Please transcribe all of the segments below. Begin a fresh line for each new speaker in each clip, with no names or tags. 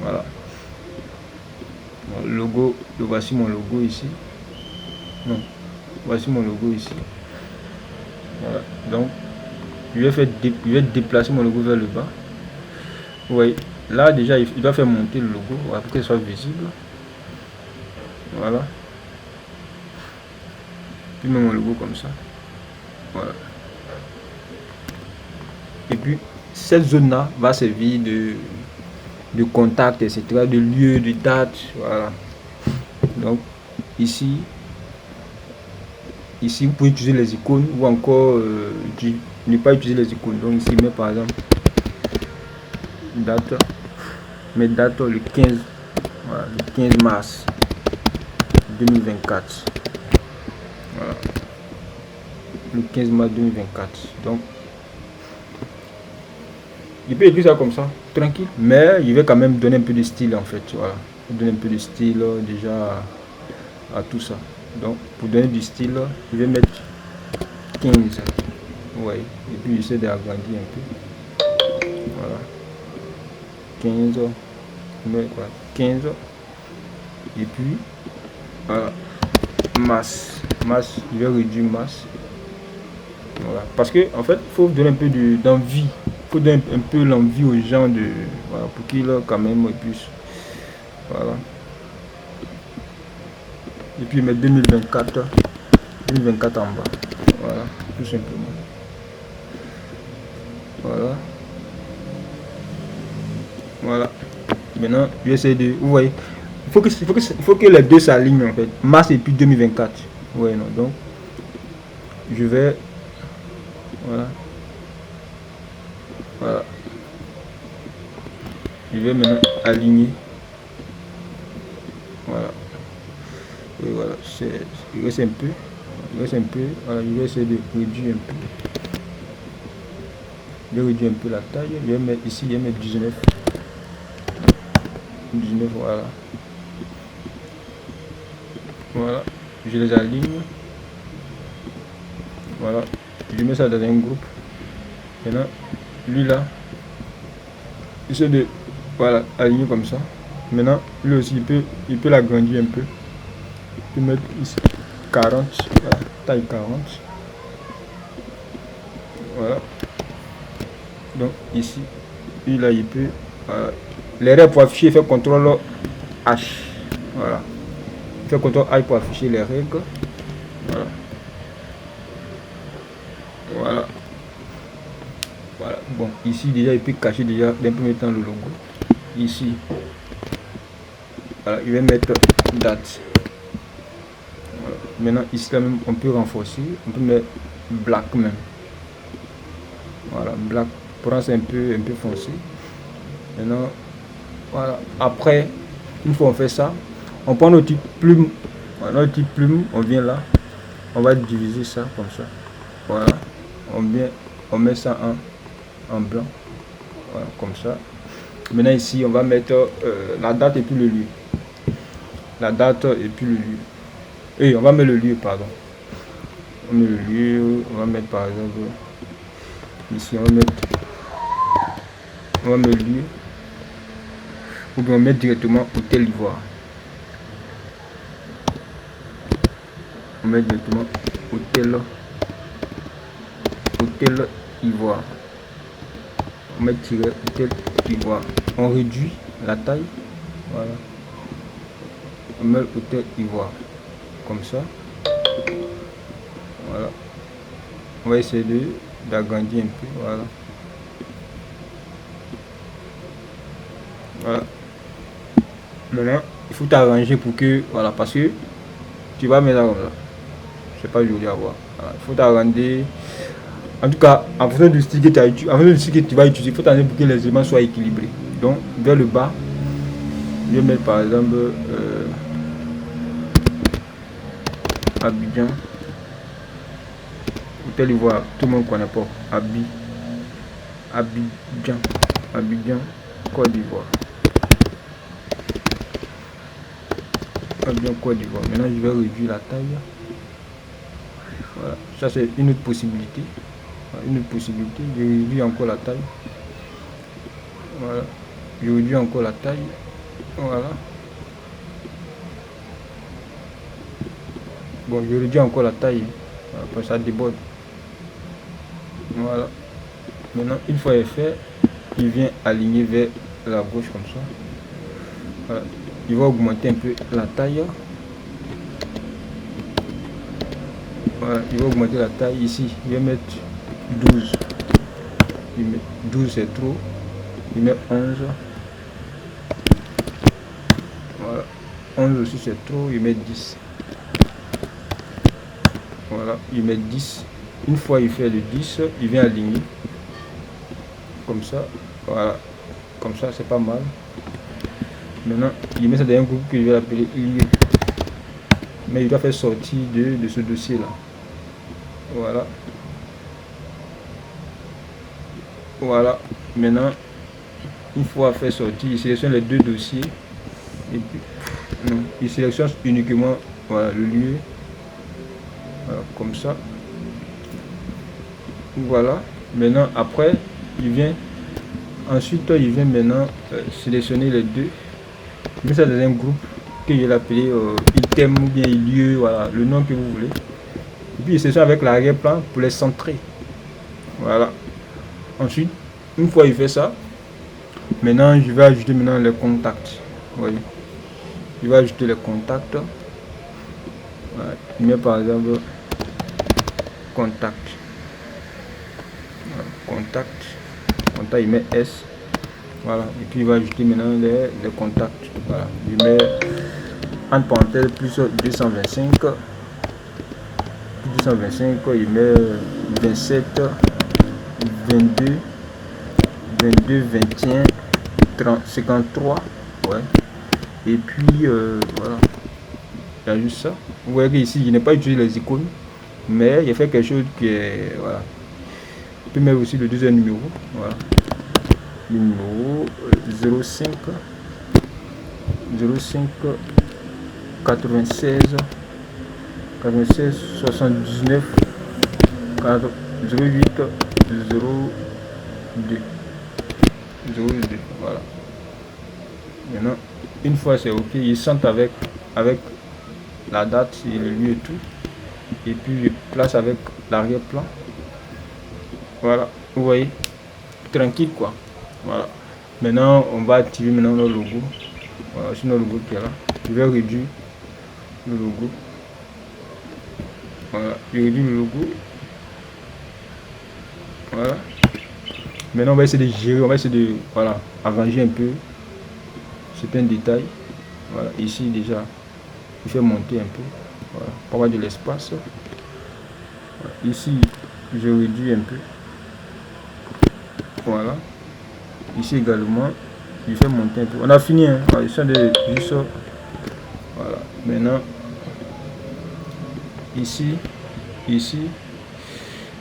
Voilà. Le logo, voici mon logo ici. Non, voici mon logo ici. Voilà. Donc, je vais déplacer mon logo vers le bas. Oui, là déjà, il doit faire monter le logo pour que ce soit visible. Voilà. Puis mets mon logo comme ça. Voilà. Et puis, cette zone-là va servir de contact, etc., de lieu, de date. Voilà. Donc, ici, vous pouvez utiliser les icônes ou encore ne pas utiliser les icônes. Donc, ici, met par exemple date. Mes dates le 15, voilà, le 15 mars 2024. Voilà. Le 15 mars 2024. Donc, je peux écrire ça comme ça, tranquille. Mais je vais quand même donner un peu de style en fait. Voilà. Donner un peu de style déjà à tout ça. Donc, pour donner du style, je vais mettre 15. Ouais. Et puis, j'essaie d'agrandir un peu. Voilà. 15. Voilà. 15. Et puis, voilà. Masse. Je vais réduire masse. Voilà. Parce que en fait, il faut donner un peu d'envie. Il faut donner un peu l'envie aux gens voilà, pour qu'ils quand même puissent. Voilà. Et puis mettre 2024 en bas. Voilà, tout simplement. Voilà. Voilà. Maintenant, je vais essayer de. Vous voyez, il faut que les deux s'alignent en fait. Mars et puis 2024. Ouais, non. Donc, je vais. Voilà. Voilà. Je vais maintenant aligner. Voilà. Et voilà. Il reste un peu. Voilà, je vais essayer de réduire un peu. Je vais réduire un peu la taille. Je vais mettre ici, je vais mettre 19. 19, voilà. Voilà. Je les aligne. Voilà. Je mets ça dans un groupe. Maintenant, lui là, j'essaie de voilà, aligner comme ça. Maintenant, lui aussi, il peut l'agrandir un peu. Il peut mettre ici 40, voilà, taille 40. Voilà. Donc ici, lui là, il peut. Voilà. L'erreur pour afficher, il fait CTRL H. Voilà. Il fait CTRL H pour afficher les règles. Voilà. Voilà. Voilà. Bon, ici déjà, il peut cacher déjà d'un premier temps le logo. Ici, voilà, il va mettre date. Voilà. Maintenant, ici, là même, on peut renforcer. On peut mettre black même. Voilà, black. Pour un peu foncé. Maintenant, voilà. Après, une fois on fait ça, on prend notre petite plume. Voilà, notre petite plume, on vient là. On va diviser ça comme ça. Voilà. On met ça en blanc. Voilà, comme ça. Maintenant ici, on va mettre la date et puis le lieu. La date et puis le lieu. Et on va mettre le lieu, pardon. On met le lieu, on va mettre par exemple ici, on va mettre le lieu. Ou bien on met directement Hôtel Ivoire. On met directement Hôtel Ivoire. On met tiret Hôtel Ivoire. On réduit la taille. Voilà. On met Hôtel Ivoire. Comme ça. Voilà. On va essayer d'agrandir un peu. Voilà. Voilà. Maintenant, il faut t'arranger pour que. Voilà, parce que tu vas mettre ça comme ça. C'est pas joli à voir. Voilà. Il faut t'arranger. En tout cas, en fonction du style que tu vas utiliser, il faut t'arranger pour que les éléments soient équilibrés. Donc, vers le bas, je vais mettre par exemple Abidjan. Hôtel Ivoire, tout le monde ne connaît pas. Abidjan, Côte d'Ivoire. Abidjan, Côte d'Ivoire. Maintenant, je vais réduire la taille. Voilà, ça c'est une autre possibilité. Je réduis encore la taille. Voilà, je réduis encore la taille. Voilà. Bon, je réduis encore la taille. Après ça déborde. Voilà. Maintenant, une fois fait, il vient aligner vers la gauche comme ça. Voilà. Il va augmenter un peu la taille. Voilà. Il va augmenter la taille ici. Il va mettre 12. Il met 12 c'est trop. Il met 11. Voilà. 11 aussi c'est trop. Il met 10. Voilà. Il met 10. Une fois il fait le 10, il vient aligner. Comme ça. Voilà. Comme ça c'est pas mal. Maintenant, il met ça dans un groupe que je vais l'appeler lieu. Mais il doit faire sortir de ce dossier là. Voilà. Voilà. Maintenant, une fois fait sortir, il sélectionne les deux dossiers. Et puis, non, il sélectionne uniquement voilà, le lieu. Voilà, comme ça. Voilà. Maintenant, après, il vient. Ensuite, il vient maintenant sélectionner les deux. Il met ça dans un groupe que je vais l'appeler item ou bien lieu, voilà, le nom que vous voulez. Et puis, il sélectionne avec l'arrière-plan pour les centrer. Voilà. Ensuite, une fois il fait ça, maintenant je vais ajouter maintenant les contacts. Vous voyez, je vais ajouter les contacts. Voilà. Il met par exemple contact. Voilà. Contact, il met S. Voilà. Et puis il va ajouter maintenant les contacts. Voilà. Il met entre parenthèses plus 225. Plus 225, il met 27, 22. 22, 21, 30, 53, ouais. Et puis, voilà. Il y a juste ça. Vous voyez qu'ici, je n'ai pas utilisé les icônes, mais il a fait quelque chose qui est, voilà. Je peux mettre aussi le deuxième numéro, voilà. Le numéro 05, 96, 79, 08, 02. Voilà. Maintenant, une fois c'est ok, ils sentent avec la date et le lieu et tout. Et puis je place avec l'arrière-plan. Voilà, vous voyez, tranquille quoi. Voilà. Maintenant, on va activer maintenant le logo. Voilà, c'est notre logo qui est là. Je vais réduire le logo. Voilà, je réduis le logo. Voilà. Maintenant, on va essayer de gérer, on va essayer de voilà, arranger un peu certains détails. Voilà, ici déjà, il fait monter un peu. Voilà, pour avoir de l'espace. Voilà. Ici, je réduis un peu. Voilà. Ici également, il fait monter un peu. On a fini, hein. Voilà, il de juste. Voilà. Maintenant, ici, ici,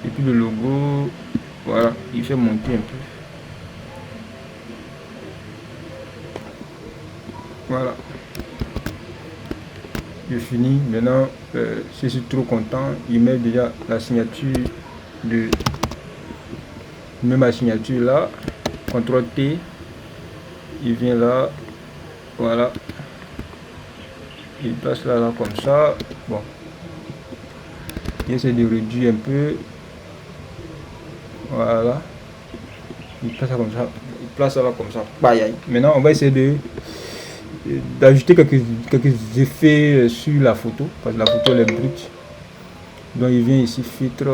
et puis le logo, voilà, il fait monter un peu. Voilà. Je finis. Maintenant, si je suis trop content, il met déjà la signature de. Il met ma signature là. CTRL T. Il vient là. Voilà. Il passe là comme ça. Bon. Il essaie de réduire un peu. Voilà. Il place ça comme ça. Il place ça là comme ça. Bye. Maintenant, on va essayer d'ajouter quelques effets sur la photo, parce que la photo elle est brute. Donc il vient ici filtre.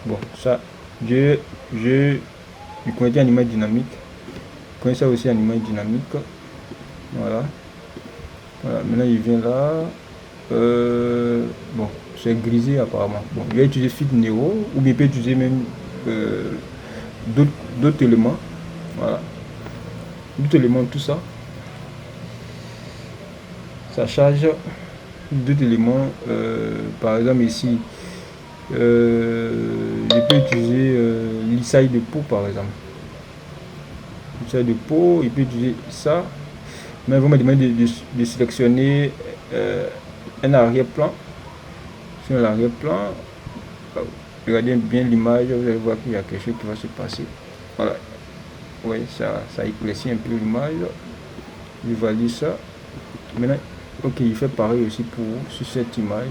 Bon, ça, je connais en image dynamique. Je connais ça aussi en image dynamique. Voilà. Voilà. Maintenant il vient là. Bon, c'est grisé apparemment. Bon, il va utiliser Fit Nero ou bien il peut utiliser même d'autres éléments. Voilà. D'autres éléments, tout ça. Ça charge d'autres éléments. Par exemple ici, je peux utiliser lissage de peau par exemple. Lissage de peau, il peut utiliser ça. Mais vous me demandez de sélectionner un arrière-plan. Sur l'arrière-plan, regardez bien l'image, vous allez voir qu'il y a quelque chose qui va se passer. Voilà. ouais, ça éclaircit un peu l'image. Je valide ça. Maintenant, ok, il fait pareil aussi pour sur cette image.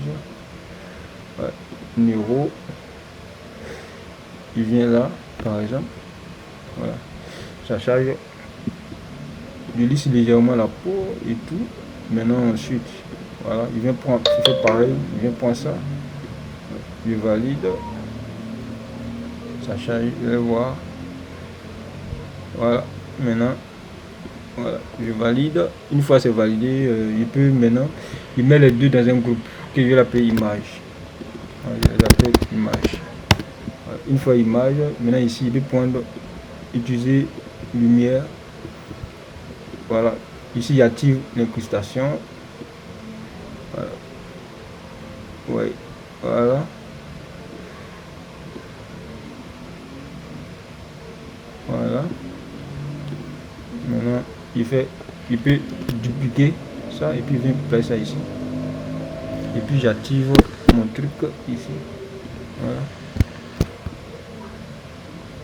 Ouais. Neuro, il vient là, par exemple. Voilà, ça charge. Je lisse légèrement la peau et tout. Maintenant, ensuite, voilà, il vient prendre, il fait pareil, il vient prendre ça. Je valide. Ça charge, je vais voir. Voilà, maintenant, voilà, je valide. Une fois c'est validé, il peut maintenant, il met les deux dans un groupe que je vais l'appeler image. Voilà, je l'appelle image. Voilà, une fois image, maintenant ici, il peut prendre, utiliser lumière. Voilà, ici, il active l'incrustation. Voilà. Ouais, voilà. Voilà. Maintenant, il peut dupliquer ça et puis il vient placer ça ici. Et puis j'active mon truc ici. Voilà.